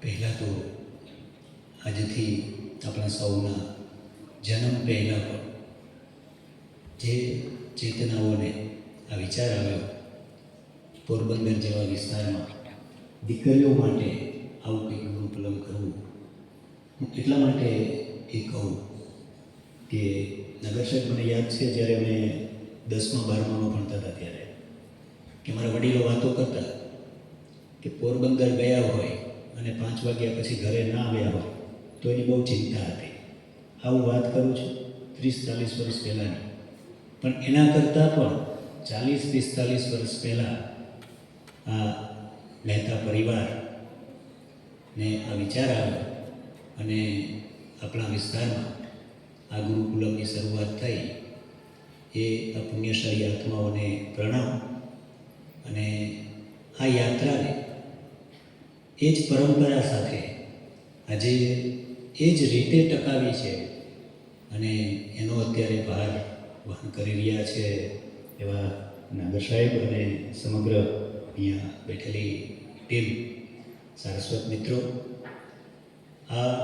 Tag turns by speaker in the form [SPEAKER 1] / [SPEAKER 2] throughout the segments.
[SPEAKER 1] પહેલાં તો આજથી આપણા સૌના જન્મ પહેલાં પણ જે ચેતનાઓને આ વિચાર આવ્યો પોરબંદર જેવા વિસ્તારમાં દીકરીઓ માટે આવું કંઈક ગુરુકુલમ કરવું, હું એટલા માટે એ કહું કે નગર સાહેબ મને યાદ છે જ્યારે અમે 10મા 12મામાં ભણતા હતા ત્યારે કે મારા વડીલો વાતો કરતા કે પોરબંદર ગયા હોય અને 5 વાગ્યા પછી ઘરે ના આવ્યા હોય તો એની બહુ ચિંતા હતી. હું વાત કરું છું 30-40 વર્ષ પહેલાંની, પણ એના કરતાં પણ 40-45 વર્ષ પહેલાં આ મહેતા પરિવારને આ વિચાર આવ્યો અને આપણા વિસ્તારમાં આ ગુરુકુલમની શરૂઆત થઈ. એ આ પુણ્યશાળી આત્માઓને પ્રણામ. અને આ યાત્રાને એ જ પરંપરા સાથે આજે એ જ રીતે ટકાવી છે અને એનો અત્યારે ભાર વહન કરી રહ્યા છે એવા નાગર સાહેબ અને સમગ્ર અહીંયા બેઠેલી ટીમ, સારસ્વત મિત્રો. આ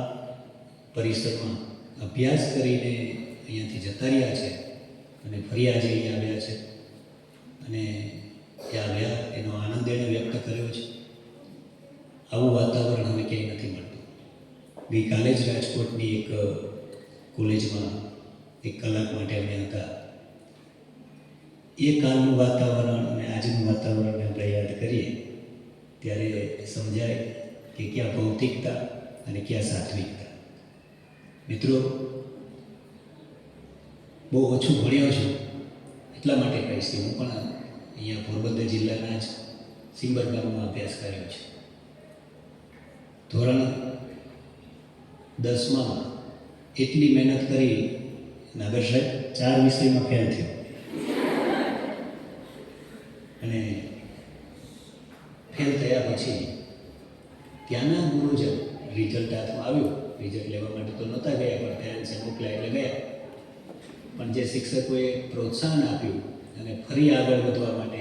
[SPEAKER 1] પરિસરમાં અભ્યાસ કરીને અહીંયાથી જતા રહ્યા છે અને ફરી આજે અહીંયા આવ્યા છે અને ત્યાં આવ્યા એનો આનંદ એણે વ્યક્ત કર્યો છે. આવું વાતાવરણ હવે ક્યાંય નથી મળતું. ગઈકાલે જ રાજકોટની એક કોલેજમાં 1 કલાક માટે અમે હતા. એ કાલનું વાતાવરણ અને આજનું વાતાવરણને આપણે યાદ કરીએ ત્યારે સમજાય કે ક્યાં ભૌતિકતા અને ક્યાં સાત્વિકતા. મિત્રો, બહુ ઓછું ભણ્યો છું એટલા માટે કહીશ કે હું પણ અહીંયા પોરબંદર જિલ્લાના જ સિંબર ગામમાં અભ્યાસ કર્યો છે. ધોરણ 10માં એટલી મહેનત કરી નાગર સાહેબ 4 વિષયમાં ફેલ થયો અને ફેલ થયા પછી ત્યાંના ગુરુજન રિઝલ્ટ હાથમાં આવ્યું. રિઝલ્ટ લેવા માટે તો નહોતા ગયા, પણ પેરેન્ટ્સે મોકલ્યા એટલે ગયા. પણ જે શિક્ષકોએ પ્રોત્સાહન આપ્યું અને ફરી આગળ વધવા માટે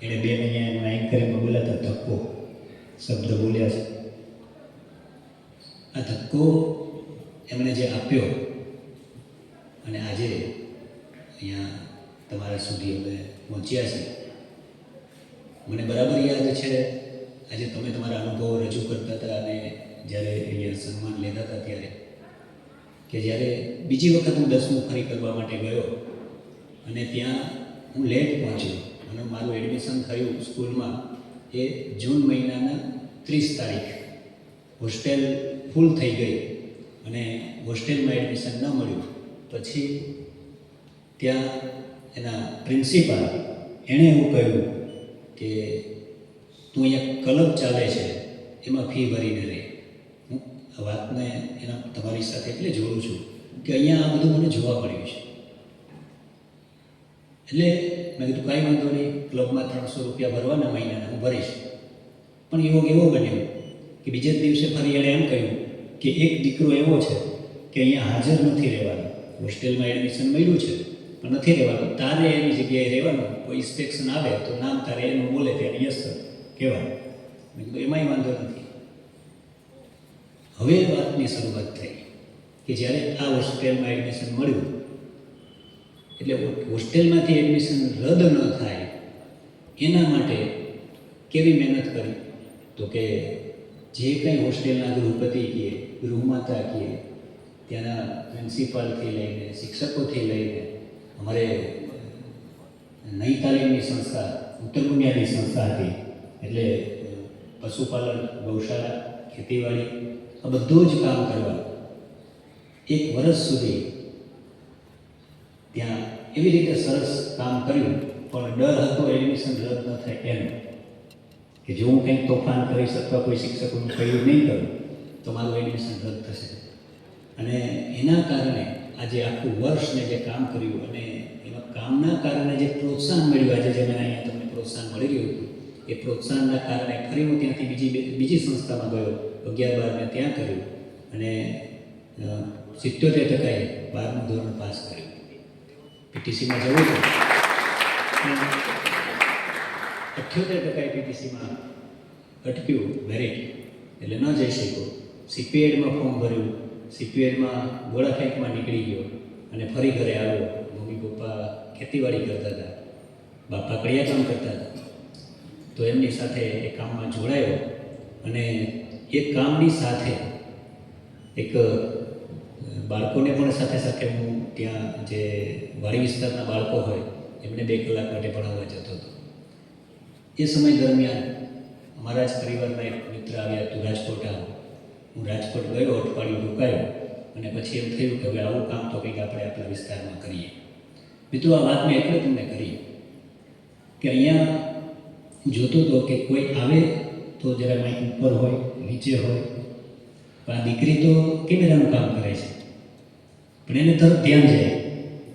[SPEAKER 1] એણે 2 મહિના એનું એન્કરિંગમાં બોલાતા ધક્કો શબ્દ બોલ્યા છે. આ ધક્કો એમણે જે આપ્યો અને આજે અહીંયા તમારા સુધી અમે પહોંચ્યા છીએ. મને બરાબર યાદ છે આજે તમે તમારા અનુભવો રજૂ કરતા હતા અને જ્યારે અહીંયા સન્માન લેતા હતા ત્યારે કે જ્યારે બીજી વખત હું 10મું ફરી કરવા માટે ગયો અને ત્યાં હું લેટ પહોંચ્યો અને મારું એડમિશન થયું સ્કૂલમાં એ જૂન મહિનાના 30 તારીખ. હોસ્ટેલ ફૂલ થઈ ગઈ અને હોસ્ટેલમાં એડમિશન ન મળ્યું. પછી ત્યાં એના પ્રિન્સિપાલ એણે એવું કહ્યું કે તું અહીંયા ક્લબ ચાલે છે એમાં ફી ભરીને રહે. હું આ વાતને એના તમારી સાથે એટલે જોડું છું કે અહીંયા આ બધું મને જોવા મળ્યું છે. એટલે મેં કીધું કાંઈ વાંધો નહીં, ક્લબમાં 300 રૂપિયા ભરવાના મહિનાના, હું ભરીશ. પણ એવો બન્યો કે બીજે જ દિવસે ફરી એણે એમ કહ્યું કે એક દીકરો એવો છે કે અહીંયા હાજર નથી રહેવાનો, હોસ્ટેલમાં એડમિશન મળ્યું છે પણ નથી રહેવાનું, તારે એની જગ્યાએ રહેવાનું, કોઈ ઇન્સ્પેક્શન આવે તો નામ તારે એનું બોલે ત્યારે યસ કહેવાનું. મેં કીધું એમાંય વાંધો નથી. હવે વાતની શરૂઆત થઈ કે જ્યારે આ હોસ્ટેલમાં એડમિશન મળ્યું એટલે હોસ્ટેલમાંથી એડમિશન રદ ન થાય એના માટે કેવી મહેનત કરી તો કે જે કંઈ હોસ્ટેલના ગૃહપતિ કહીએ, ગૃહમાતા કહીએ, ત્યાંના પ્રિન્સિપાલથી લઈને શિક્ષકોથી લઈને અમારે નઈ તાલીમની સંસ્થા, ઉત્તર બુનિયાદી સંસ્થા હતી એટલે પશુપાલન, ગૌશાળા, ખેતીવાડી આ બધું જ કામ કરવા 1 વર્ષ સુધી ત્યાં એવી રીતે સરસ કામ કર્યું. પણ ડર હતો એડમિશન રદ ન થાય એનો કે જો હું કંઈક તોફાન કરીશ અથવા કોઈ શિક્ષકોનું કહ્યું નહીં કરું તો મારું એડમિશન રદ થશે. અને એના કારણે આજે આખું વર્ષને જે કામ કર્યું અને એમાં કામના કારણે જે પ્રોત્સાહન મળ્યું, આજે જે મને અહીંયા તમને પ્રોત્સાહન મળી રહ્યું હતું એ પ્રોત્સાહનના કારણે ફરી હું ત્યાંથી બીજી સંસ્થામાં ગયો, 11-12 મેં ત્યાં કર્યું અને 77% 12મું ધોરણ પાસ કર્યું. પીટીસીમાં જવું હતું 78% APTCમાં અટક્યું મેરિટ, એટલે ન જઈ શક્યો. CPEDમાં ફોર્મ ભર્યું, CPEDમાં ગોળા ફેંકમાં નીકળી ગયો અને ફરી ઘરે આવ્યો. મમ્મી પપ્પા ખેતીવાડી કરતા હતા, બાપા કડિયા કામ કરતા હતા. તો એમની સાથે એ કામમાં જોડાયો અને એ કામની સાથે એક બાળકોને પણ સાથે સાથે હું ત્યાં જે વાડી વિસ્તારના બાળકો હોય એમને 2 કલાક માટે ભણાવવા જતો હતો. એ સમય દરમિયાન અમારા જ પરિવારના એક મિત્ર આવ્યા, તું રાજકોટ આવો. હું રાજકોટ ગયો, અઠવાડિયું રોકાયો અને પછી એમ થયું કે હવે આવું કામ તો કંઈક આપણે આપણા વિસ્તારમાં કરીએ. મિત્રો, આ વાત મેં એટલે તમને કરી કે અહીંયા જોતો હતો કે કોઈ આવે તો જરા માઇક ઉપર હોય, નીચે હોય. પણ આ દીકરી તો કેમેરાનું કામ કરે છે, પણ એને તરત ધ્યાન જાય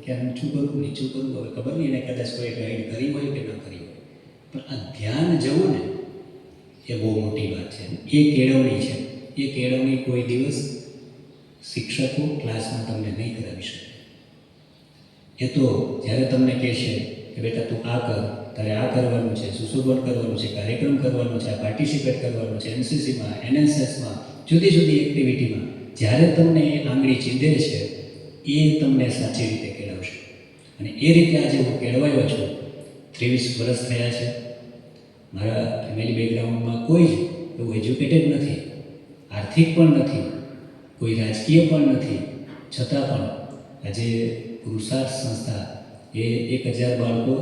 [SPEAKER 1] કે આ ઊંચું કરવું, નીચું કરવું. હવે ખબર નહીં એને કદાચ કોઈ ગાઈડ કરી હોય કે ન કરી હોય, પણ આ ધ્યાન જવું ને એ બહુ મોટી વાત છે. એ કેળવણી છે. એ કેળવણી કોઈ દિવસ શિક્ષકો ક્લાસમાં તમને નહીં કરાવી શકે. એ તો જ્યારે તમને કહેશે કે બેટા તું આ કર, તારે આ કરવાનું છે, સુશોભન કરવાનું છે, કાર્યક્રમ કરવાનો છે, આ પાર્ટિસિપેટ કરવાનું છે, NCCમાં, NSSમાં, જુદી જુદી એક્ટિવિટીમાં, જ્યારે તમને એ આંગળી ચીંધે છે એ તમને સાચી રીતે કેળવશે. અને એ રીતે આજે હું કેળવાયો છું. 23 વર્ષ થયા છે. મારા ફેમિલી બેકગ્રાઉન્ડમાં કોઈ જ એવું એજ્યુકેટેડ નથી, આર્થિક પણ નથી, કોઈ રાજકીય પણ નથી. છતાં પણ આજે પુરુષાર્થ સંસ્થા એ 1000 બાળકો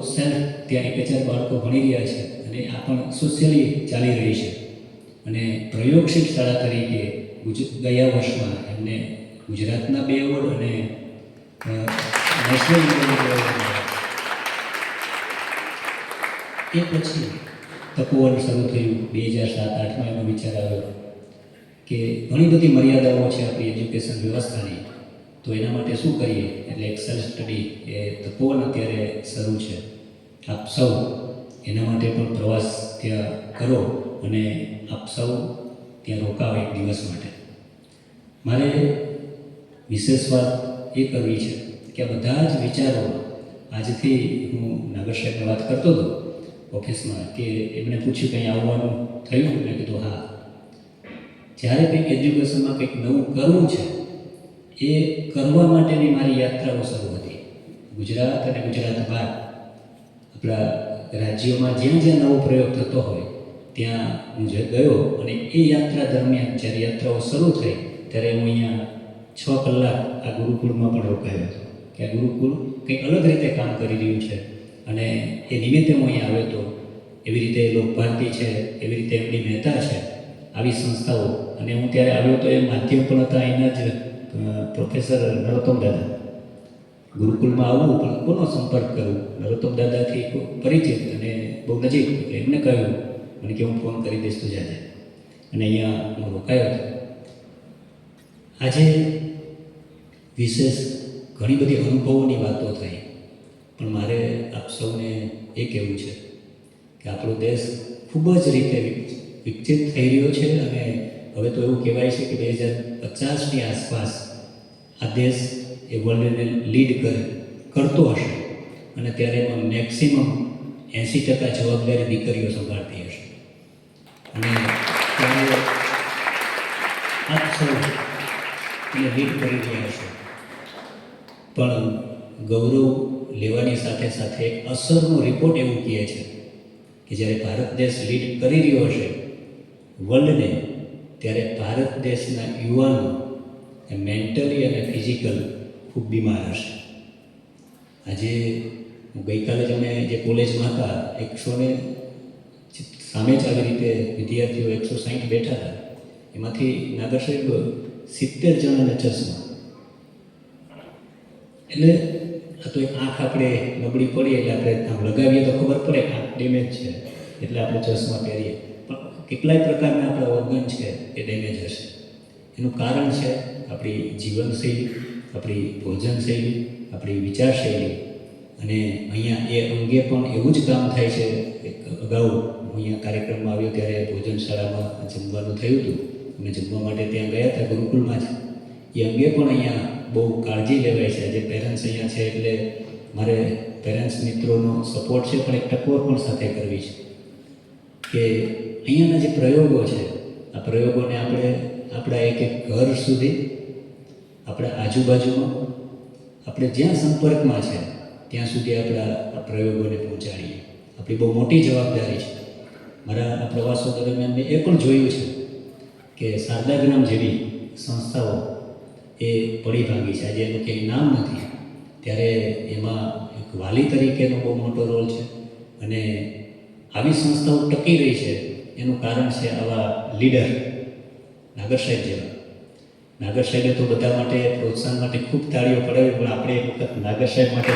[SPEAKER 1] ત્યાં 1000 બાળકો ભણી રહ્યા છે અને આ પણ સોશિયલી ચાલી રહી છે. અને પ્રયોગશીલ શાળા તરીકે ગયા વર્ષમાં એમને ગુજરાતના 2 એવોર્ડ અને નેશનલ એવોર્ડ. એ પછી તપોવન શરૂ થયું 2007-8માં. એનો વિચાર આવ્યો કે ઘણી બધી મર્યાદાઓ છે આપણી એજ્યુકેશન વ્યવસ્થાની, તો એના માટે શું કરીએ? એટલે એક સેલ્ફ સ્ટડી એ તપોવન અત્યારે શરૂ છે. આપ સૌ એના માટે પણ પ્રવાસ ત્યાં કરો અને આપ સૌ ત્યાં રોકાવો એક દિવસ માટે. મારે વિશેષ વાત એ કરવી છે કે આ બધા જ વિચારો આજથી હું નાગર સાહેબને વાત કરતો હતો ઓફિસમાં કે એમને પૂછ્યું કંઈ આવવાનું થયું? મેં કીધું હા. જ્યારે કંઈક એજ્યુકેશનમાં કંઈક નવું કરવું છે એ કરવા માટેની મારી યાત્રાઓ શરૂ હતી. ગુજરાત અને ગુજરાત બહાર આપણા રાજ્યોમાં જ્યાં જ્યાં નવો પ્રયોગ થતો હોય ત્યાં હું ગયો. અને એ યાત્રા દરમિયાન જ્યારે યાત્રાઓ શરૂ થઈ ત્યારે હું અહીંયા 6 કલાક આ ગુરુકુળમાં પણ રોકાયો હતો કે આ ગુરુકુળ કંઈક અલગ રીતે કામ કરી રહ્યું છે. અને એ નિમિત્તે હું અહીંયા આવ્યો હતો. એવી રીતે લોકભારતી છે, એવી રીતે એમની મહેતા છે, આવી સંસ્થાઓ. અને હું ત્યારે આવ્યો તો એ માધ્યમ પણ હતા અહીંના જ પ્રોફેસર નરોત્તમ દાદા. ગુરુકુળમાં આવવું પણ કોનો સંપર્ક કરવું? નરોત્તમ દાદાથી પરિચિત અને બહુ નજીક. એટલે એમને કહ્યું મને કે હું ફોન કરી દઈશ તું જાતે. અને અહીંયા હું રોકાયો હતો. આજે વિશેષ ઘણી બધી અનુભવોની વાતો થઈ, પણ મારે આપ સૌને એ કહેવું છે કે આપણો દેશ ખૂબ જ રીતે વિકસિત થઈ રહ્યો છે. અને હવે તો એવું કહેવાય છે કે 2050ની આસપાસ આ દેશ એ વર્લ્ડને લીડ કરતો હશે. અને ત્યારે એમાં મેક્સિમમ 80% જવાબદારી દીકરીઓ સંભાળતી હશે. અને ત્યારે આપ સૌ એને લીડ કરી રહ્યા હશે. પણ ગૌરવ લેવાની સાથે સાથે અસરનો રિપોર્ટ એવું કહે છે કે જ્યારે ભારત દેશ લીડ કરી રહ્યો હશે વર્લ્ડને, ત્યારે ભારત દેશના યુવાનો એ મેન્ટલી અને ફિઝિકલ ખૂબ બીમાર હશે. આજે ગઈકાલે જ અમે જે કોલેજમાં હતા 100 સામે જ આવી રીતે વિદ્યાર્થીઓ 160 બેઠા હતા. એમાંથી નાગર સાહેબ 70 જણાને ચશ્મા. એટલે આ તો એક આંખ આપણે નબળી પડીએ એટલે આપણે આમ લગાવીએ તો ખબર પડે કે આંખ ડેમેજ છે એટલે આપણે ચશ્મા પહેરીએ. પણ કેટલાય પ્રકારના આપણા ઓર્ગન છે એ ડેમેજ હશે. એનું કારણ છે આપણી જીવનશૈલી, આપણી ભોજનશૈલી, આપણી વિચારશૈલી. અને અહીંયા એ અંગે પણ એવું જ કામ થાય છે. એક અગાઉ હું અહીંયા કાર્યક્રમમાં આવ્યો ત્યારે ભોજનશાળામાં જમવાનું થયું હતું. અમે જમવા માટે ત્યાં ગયા હતા ગુરુકુળમાં જ. એ અંગે પણ અહીંયા બહુ કાળજી લેવાય છે. આજે પેરેન્ટ્સ અહીંયા છે એટલે મારે પેરેન્ટ્સ મિત્રોનો સપોર્ટ છે, પણ એક ટકોર પણ સાથે કરવી છે કે અહીંયાના જે પ્રયોગો છે, આ પ્રયોગોને આપણે આપણા એક એક ઘર સુધી, આપણા આજુબાજુમાં, આપણે જ્યાં સંપર્કમાં છે ત્યાં સુધી આપણા આ પ્રયોગોને પહોંચાડીએ. આપણી બહુ મોટી જવાબદારી છે. મારા આ પ્રવાસો દરમિયાન મેં એ પણ જોયું છે કે શારદાગ્રામ જેવી સંસ્થાઓ એ પડી ભાંગી છે. આજે એનું કંઈ નામ નથી, ત્યારે એમાં એક વાલી તરીકેનો બહુ મોટો રોલ છે. અને આવી સંસ્થાઓ ટકી રહી છે એનું કારણ છે આવા લીડર, નાગર સાહેબ જેવા. નાગર સાહેબે તો બધા માટે પ્રોત્સાહન માટે ખૂબ તાળીઓ પડાવી, પણ આપણે એક વખત નાગર સાહેબ માટે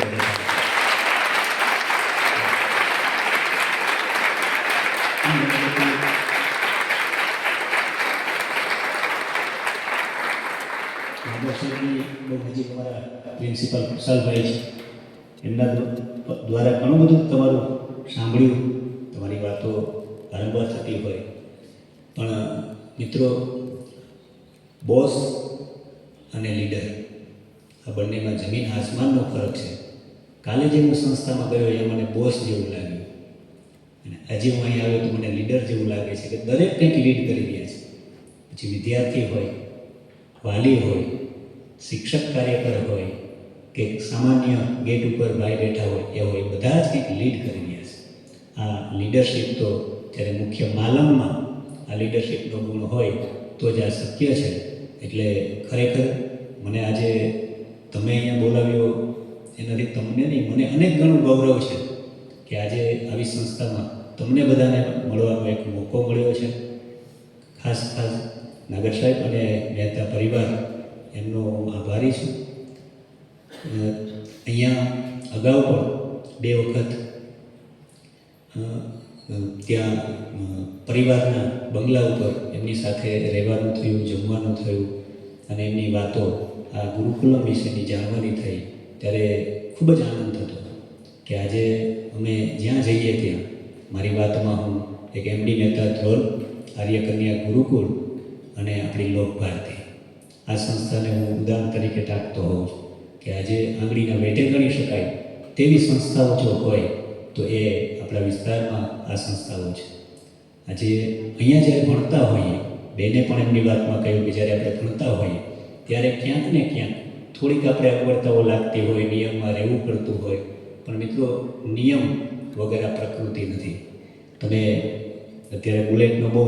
[SPEAKER 1] નાગર સાહેબની બહુ નજીક અમારા પ્રિન્સિપાલ કુશાલભાઈ છે. એમના દ્વારા ઘણું બધું તમારું સાંભળ્યું, તમારી વાતો વારંવાર થતી હોય. પણ મિત્રો, બોસ અને લીડર આ બંનેમાં જમીન આસમાનનો ફરક છે. કાલે જે હું સંસ્થામાં ગયો એ મને બોસ જેવું લાગ્યું, અને આજે હું અહીં આવ્યો તો મને લીડર જેવું લાગે છે કે દરેક કંઈક લીડ કરી રહ્યા છે. પછી વિદ્યાર્થી હોય, વાલી હોય, શિક્ષક કાર્યકર હોય કે સામાન્ય ગેટ ઉપર ભાઈ બેઠા હોય એ હોય, બધા જ કંઈક લીડ કરી રહ્યા છે. આ લીડરશીપ તો જ્યારે મુખ્ય માલમમાં આ લીડરશીપનો ગુણ હોય તો જ આ શક્ય છે. એટલે ખરેખર મને આજે તમે અહીંયા બોલાવ્યો એનાથી તમને નહીં, મને અનેક ગણું ગૌરવ છે કે આજે આવી સંસ્થામાં તમને બધાને મળવાનો એક મોકો મળ્યો છે. ખાસ નાગર સાહેબ અને મહેતા પરિવાર એમનો હું આભારી છું. અહીંયા અગાઉ પણ 2 વખત ત્યાં પરિવારના બંગલા ઉપર એમની સાથે રહેવાનું થયું, જમવાનું થયું, અને એમની વાતો આ ગુરુકુલમ વિશેની જાણવાની થઈ. ત્યારે ખૂબ જ આનંદ થતો કે આજે અમે જ્યાં જઈએ ત્યાં મારી વાતમાં હું એક એમડી મહેતા ધ્રોલ, આર્યકન્યા ગુરુકુળ અને આપણી લોકભારતી આ સંસ્થાને હું ઉદાહરણ તરીકે ટાંકતો હોઉં છું કે આજે આંગળીના વેઢે ગણી શકાય તેવી સંસ્થાઓ જો હોય તો એ આપણા વિસ્તારમાં આ સંસ્થાઓ છે. આજે અહીંયા જ્યારે ભણતા હોઈએ, બેને પણ એમની વાતમાં કહ્યું કે જ્યારે આપણે ભણતા હોઈએ ત્યારે ક્યાંક ને ક્યાંક થોડીક આપણે અગવડતાઓ લાગતી હોય, નિયમમાં રહેવું પડતું હોય. પણ મિત્રો, નિયમ વગર આ પ્રકૃતિ નથી. તમે અત્યારે બુલેટનો બહુ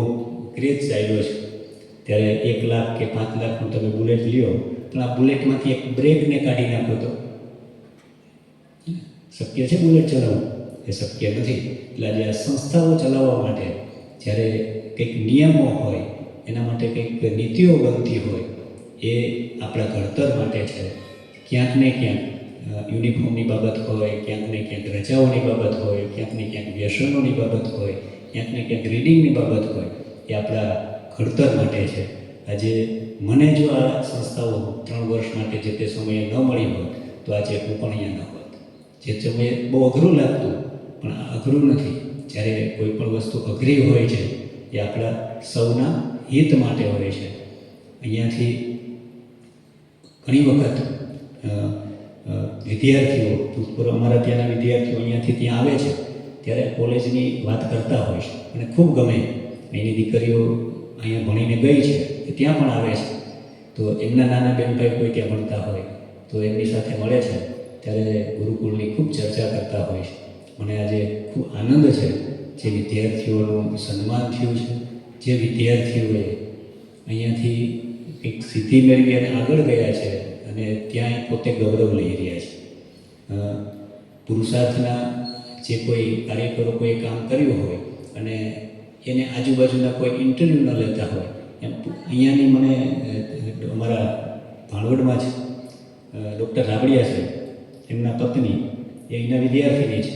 [SPEAKER 1] ક્રેઝ ચાલ્યો છે, ત્યારે 1 લાખ કે 5 લાખનું તમે બુલેટ લ્યો, પણ આ બુલેટમાંથી એક બ્રેકને કાઢી નાખો તો શક્ય છે બુલેટ ચલાવવું? એ શક્ય નથી. એટલે આજે આ સંસ્થાઓ ચલાવવા માટે જ્યારે કંઈક નિયમો હોય, એના માટે કંઈક નીતિઓ બનતી હોય, એ આપણા ઘડતર માટે છે. ક્યાંક ને ક્યાંક યુનિફોર્મની બાબત હોય, ક્યાંક ને ક્યાંક રજાઓની બાબત હોય, ક્યાંક ને ક્યાંક વ્યસનોની બાબત હોય, ક્યાંક ને ક્યાંક રીડિંગની બાબત હોય, એ આપણા ઘડતર માટે છે. આજે મને જો આ સંસ્થાઓ 3 વર્ષ માટે જે તે સમયે ન મળી હોત તો આજે હું પણ અહીંયા ન હોત. જે સમયે બહુ અઘરું લાગતું, પણ આ અઘરું નથી. જ્યારે કોઈ પણ વસ્તુ અઘરી હોય છે એ આપણા સૌના હિત માટે હોય છે. અહીંયાથી ઘણી વખત વિદ્યાર્થીઓ, ભૂતપૂર્વ અમારા ત્યાંના વિદ્યાર્થીઓ અહીંયાથી ત્યાં આવે છે ત્યારે કોલેજની વાત કરતા હોય છે અને ખૂબ ગમે. અહીંની દીકરીઓ અહીંયા ભણીને ગઈ છે એ ત્યાં પણ આવે છે, તો એમના નાના બહેનભાઈ કોઈ ત્યાં ભણતા હોય તો એમની સાથે મળે છે ત્યારે ગુરુકુળની ખૂબ ચર્ચા કરતા હોય છે. મને આજે ખૂબ આનંદ છે જે વિદ્યાર્થીઓનું સન્માન થયું છે, જે વિદ્યાર્થીઓએ અહીંયાથી એક સિદ્ધિ મેળવી અને આગળ ગયા છે અને ત્યાં પોતે ગૌરવ લઈ રહ્યા છે. પુરુષાર્થના જે કોઈ કાર્યકરો કોઈ કામ કર્યું હોય અને એને આજુબાજુના કોઈ ઇન્ટરવ્યૂ ન લેતા હોય, એમ અહીંયાની મને અમારા ભાણવડમાં જ ડૉક્ટર રાબડિયા છે, એમના પત્ની એ અહીંના વિદ્યાર્થીની છે.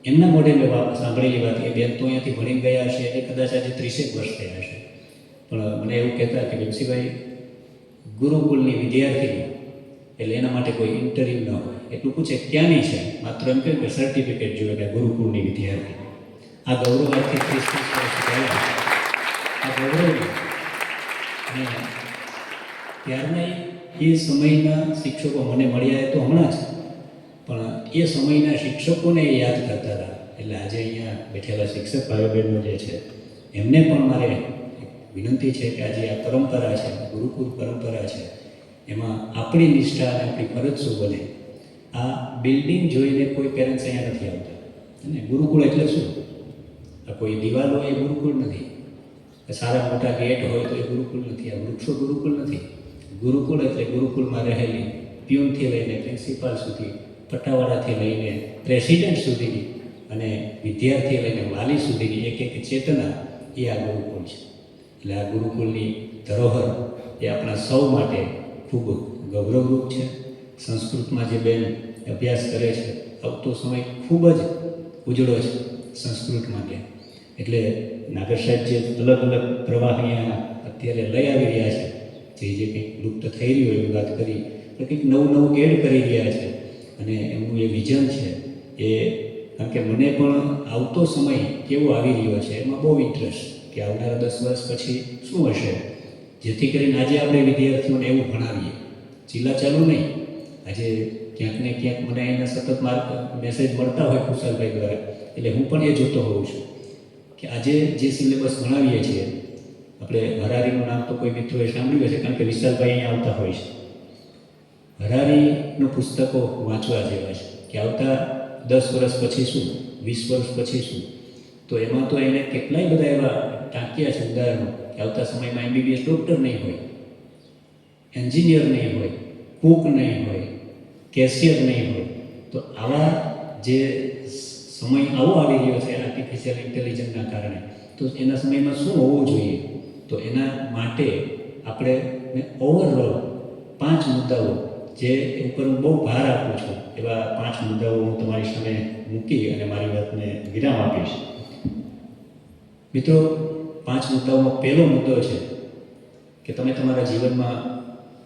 [SPEAKER 1] એમના મોઢે મેં સાંભળેલી વાત કે બેન તો અહીંયાથી ભણી ગયા હશે એટલે કદાચ આજે 30 વર્ષ થયા હશે, પણ મને એવું કહેતા કે વિમસીભાઈ, ગુરુકુળની વિદ્યાર્થી એટલે એના માટે કોઈ ઇન્ટરવ્યૂ ન હોય, એટલું પૂછે ક્યાંની છે, માત્ર એમ કહ્યું કે સર્ટિફિકેટ જોઈએ કે ગુરુકુળની વિદ્યાર્થી. આ ગૌરવ આજથી 30 વર્ષ પહેલાં આ ગૌરવ અને ત્યારના એ સમયના શિક્ષકો મને મળ્યા તો હમણાં જ, પણ એ સમયના શિક્ષકોને યાદ કરતા હતા એટલે આજે અહીંયા બેઠેલા શિક્ષક ભાઈઓ બહેનો જે છે એમને પણ મારે વિનંતી છે કે આજે આ પરંપરા છે, ગુરુકુળ પરંપરા છે, એમાં આપણી નિષ્ઠા અને આપણી ફરજ શું બને. આ બિલ્ડિંગ જોઈને કોઈ પેરેન્ટ્સ અહીંયા નથી આવતા. અને ગુરુકુળ એટલે શું? આ કોઈ દિવાલ હોય એ ગુરુકુળ નથી, સારા મોટા ગેટ હોય તો એ ગુરુકુળ નથી, આ વૃક્ષો ગુરુકુળ નથી. ગુરુકુળ એટલે ગુરુકુળમાં રહેલી પ્યુનથી લઈને પ્રિન્સિપાલ સુધી, પટ્ટાવાળાથી લઈને પ્રેસિડેન્ટ સુધી અને વિદ્યાર્થી લઈને વાલી સુધીની એક એક ચેતના એ આ ગુરુકુળ છે. એટલે આ ગુરુકુળની ધરોહર એ આપણા સૌ માટે ખૂબ ગૌરવરૂપ છે. સંસ્કૃતમાં જે બેન અભ્યાસ કરે છે, આવતો સમય ખૂબ જ ઉજળો છે સંસ્કૃત માટે. એટલે નાગર સાહેબ જે અલગ અલગ પ્રવાહ અહીંયા અત્યારે લઈ આવી રહ્યા છે, જે કંઈક લુપ્ત થઈ રહ્યું એવી વાત કરી, તો કંઈક નવું નવું એડ કરી રહ્યા છે. અને એમનું એ વિઝન છે એ, કારણ કે મને પણ આવતો સમય કેવો આવી રહ્યો છે એમાં બહુ ઇન્ટરેસ્ટ, કે આવનારા 10 વર્ષ પછી શું હશે, જેથી કરીને આજે આપણે વિદ્યાર્થીઓને એવું ભણાવીએ. ચીલા ચાલુ નહીં. આજે ક્યાંક ને ક્યાંક મને એના સતત મેસેજ મળતા હોય કુશાલભાઈ દ્વારા, એટલે હું પણ એ જોતો હોઉં છું કે આજે જે સિલેબસ ભણાવીએ છીએ, આપણે હરારીનું નામ તો કોઈ મિત્રોએ સાંભળ્યું હશે, કારણ કે વિશાલભાઈ અહીંયા આવતા હોય છે. હરારીનું પુસ્તકો વાંચવા જેવા છે કે આવતા 10 વર્ષ પછી શું, 20 વર્ષ પછી શું. તો એમાં તો એને કેટલાય બધા એવા ટાંક્યા છે ઉદાહરણો કે આવતા સમયમાં MBBS ડૉક્ટર નહીં હોય, એન્જિનિયર નહીં હોય, કૂક નહીં હોય, કેશિયર નહીં હોય. તો આવા જે સમય આવો આવી રહ્યો છે આર્ટિફિશિયલ ઇન્ટેલિજન્સના કારણે, તો એના સમયમાં શું હોવું જોઈએ. તો એના માટે આપણે ઓવરઓલ 5 મુદ્દાઓ જે ઉપર હું બહુ ભાર આપું છું, એવા 5 મુદ્દાઓ હું તમારી સામે મૂકી અને મારી વાતને વિરામ આપીશ. મિત્રો, 5 મુદ્દાઓનો પહેલો મુદ્દો છે કે તમે તમારા જીવનમાં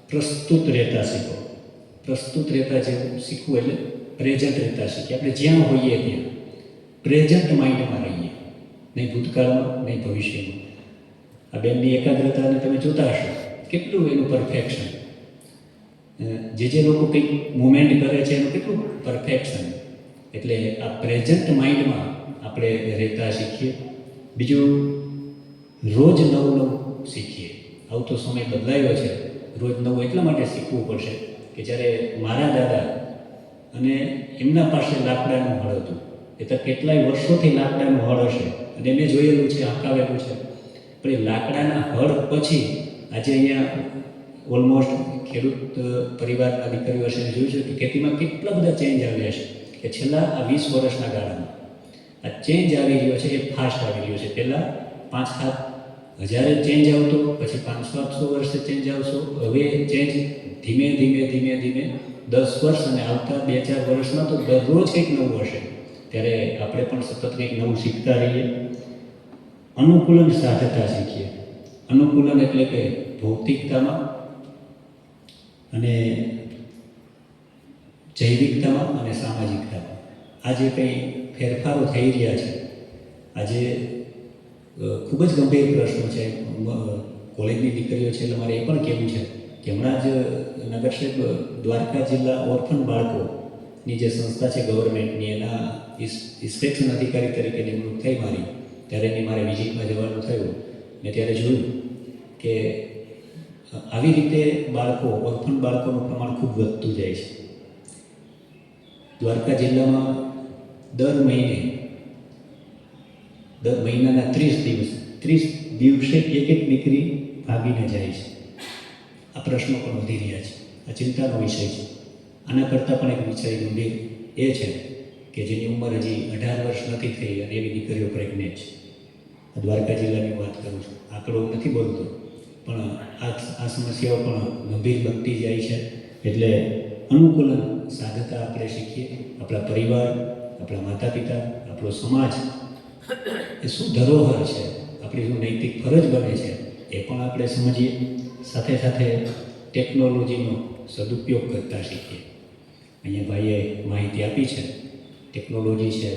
[SPEAKER 1] પ્રસ્તુત રહેતા શીખો. પ્રસ્તુત રહેતા જેવું શીખવું એટલે પ્રેઝન્ટ રહેતા શીખીએ. આપણે જ્યાં હોઈએ ત્યાં પ્રેઝન્ટ માઇન્ડમાં રહીએ, નહીં ભૂતકાળમાં નહીં ભવિષ્યમાં. આ બેનની એકાગ્રતાને તમે જોતા હશો, કેટલું એનું પરફેક્શન. જે લોકો કંઈક મુવમેન્ટ કરે છે એનું કેટલું પરફેક્શન. એટલે આ પ્રેઝન્ટ માઇન્ડમાં આપણે રહેતા શીખીએ. બીજું, રોજ નવું નવું શીખીએ. આવતો સમય બદલાયો છે, રોજ નવું એટલા માટે શીખવું પડશે કે જ્યારે મારા દાદા અને એમના પાસે લાકડાનું હળ હતું, એ તો કેટલાય વર્ષોથી લાકડાનું હળ હશે અને મેં જોયેલું છે, હકાવેલું છે. પણ એ લાકડાના હળ પછી આજે અહીંયા ઓલમોસ્ટ ખેડૂત પરિવારના દીકરીઓ હશે જોયું છે કે ખેતીમાં કેટલા બધા ચેન્જ આવ્યા છે કે છેલ્લા આ 20 વર્ષના ગાળામાં આ ચેન્જ આવી રહ્યો છે. એ ફાસ્ટ આવી રહ્યો છે. પહેલાં 5-7 હજારે ચેન્જ આવતો, પછી 500-800 વર્ષે ચેન્જ આવશો. હવે ચેન્જ ધીમે ધીમે ધીમે ધીમે 10 વર્ષ અને આવતા 2-4 વર્ષમાં તો દરરોજ કંઈક નવું હશે. ત્યારે આપણે પણ સતત કંઈક નવું શીખતા રહીએ. અનુકૂલન સાધતા શીખીએ. અનુકૂલન એટલે કે ભૌતિકતામાં અને જૈવિકતામાં અને સામાજિકતામાં આ જે કંઈ ફેરફારો થઈ રહ્યા છે, આજે ખૂબ જ ગંભીર પ્રશ્નો છે. કોલેજની દીકરીઓ છે એટલે મારે એ પણ કહેવું છે કે હમણાં જ નગર સાહેબ દ્વારકા જિલ્લા ઓર્ફન બાળકોની જે સંસ્થા છે ગવર્મેન્ટની, એના ઇન્સ્પેક્શન અધિકારી તરીકે નિમણૂક થઈ મારી, ત્યારે એની મારે વિઝિટમાં જવાનું થયું. મેં ત્યારે જોયું કે આવી રીતે બાળકો, ઓર્ફન બાળકોનું પ્રમાણ ખૂબ વધતું જાય છે. દ્વારકા જિલ્લામાં દર મહિનાના 30 દિવસે એક દીકરી ભાગીને જાય છે. આ પ્રશ્નો પણ વધી રહ્યા છે. આ ચિંતાનો વિષય છે. આના કરતાં પણ એક વિષય ગંભીર એ છે કે જેની ઉંમર હજી 18 વર્ષ નથી થઈ અને એવી દીકરીઓ પ્રેગ્નેન્ટ છે. દ્વારકા જિલ્લાની વાત કરું છું, આંકડો નથી બોલતો, પણ આ સમસ્યાઓ પણ ગંભીર બનતી જાય છે. એટલે અનુકૂલન સાધતા આપણે શીખીએ. આપણા પરિવાર, આપણા માતા પિતા, આપણો સમાજ એ શું ધરોહર છે, આપણી શું નૈતિક ફરજ બને છે એ પણ આપણે સમજીએ. સાથે સાથે ટેકનોલોજીનો સદુપયોગ કરતા શીખીએ. અહીંયા ભાઈએ માહિતી આપી છે, ટેકનોલોજી છે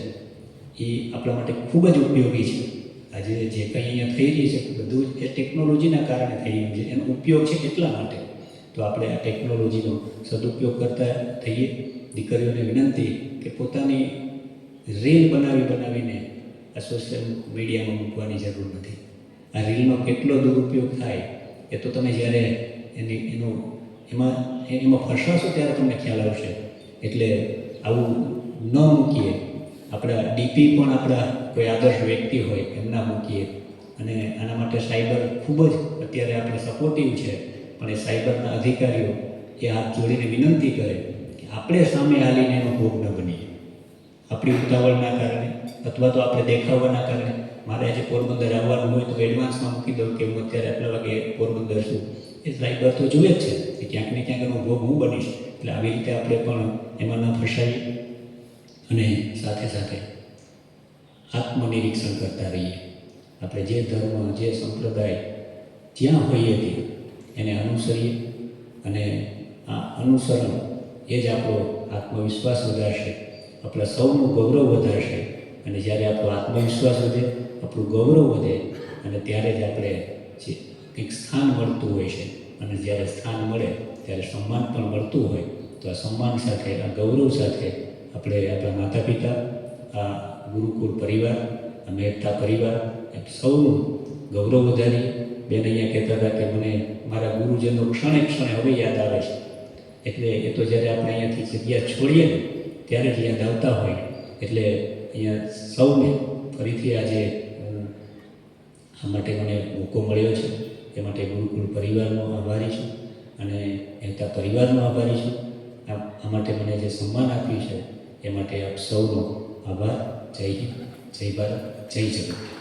[SPEAKER 1] એ આપણા માટે ખૂબ જ ઉપયોગી છે. આજે જે કંઈ અહીંયા થઈ રહી છે બધું એ ટેકનોલોજીના કારણે થઈ રહ્યું છે. એનો ઉપયોગ છે એટલા માટે. તો આપણે આ ટેકનોલોજીનો સદુપયોગ કરતા થઈએ. દીકરીઓને વિનંતી કે પોતાની રીલ બનાવીને આ સોશિયલ મીડિયામાં મૂકવાની જરૂર નથી. આ રીલનો કેટલો દુરુપયોગ થાય એ તો તમે જ્યારે એમાં ફસાશો ત્યારે તમને ખ્યાલ આવશે. એટલે આવું ન મૂકીએ. આપણા ડીપી પણ આપણા કોઈ આદર્શ વ્યક્તિ હોય એમ ના મૂકીએ. અને આના માટે સાયબર ખૂબ જ અત્યારે આપણે સપોર્ટિવ છે, પણ એ સાયબરના અધિકારીઓ એ હાથ જોડીને વિનંતી કરે કે આપણે સામે હાલીને એનો ભોગ ન બનીએ. આપણી ઉતાવળના કારણે અથવા તો આપણે દેખાવાના કારણે મારે આજે પોરબંદર આવવાનું હોય તો એડવાન્સમાં મૂકી દઉં કે હું અત્યારે આટલા વાગે પોરબંદર છું. એ સાયબર તો જુએ જ છે કે ક્યાંક ને ક્યાંક એનો ભોગ હું બનીશ. એટલે આવી રીતે આપણે પણ એમાં ન ફસાઈએ અને સાથે સાથે આત્મનિરીક્ષણ કરતા રહીએ. આપણે જે ધર્મ, જે સંપ્રદાય જ્યાં હોઈએ ત્યાં એને અનુસરીએ અને આ અનુસરણ એ જ આપણો આત્મવિશ્વાસ વધારશે, આપણા સૌનું ગૌરવ વધારશે. અને જ્યારે આપણો આત્મવિશ્વાસ વધે, આપણું ગૌરવ વધે અને ત્યારે જ આપણે જે કંઈક સ્થાન મળતું હોય છે અને જ્યારે સ્થાન મળે ત્યારે સન્માન પણ મળતું હોય, તો આ સન્માન સાથે, આ ગૌરવ સાથે આપણે આપણા માતા પિતા, આ ગુરુકુળ પરિવાર, આ મહેતા પરિવાર સૌનું ગૌરવ વધારીએ. બેન અહીંયા કહેતા હતા કે મને મારા ગુરુજનનો ક્ષણે ક્ષણે હવે યાદ આવે છે. એટલે એ તો જ્યારે આપણે અહીંયાથી જગ્યા છોડીએ ને ત્યારે જ યાદ આવતા હોય. એટલે અહીંયા સૌને ફરીથી આજે આ માટે મને મોકો મળ્યો છે એ માટે ગુરુકુળ પરિવારનો આભારી છું અને મહેતા પરિવારનો આભારી છું. આ માટે મને જે સન્માન આપ્યું છે એ માટે આપ સૌનો આભાર. જય હિન્દ, જય ભારત, જય જગત.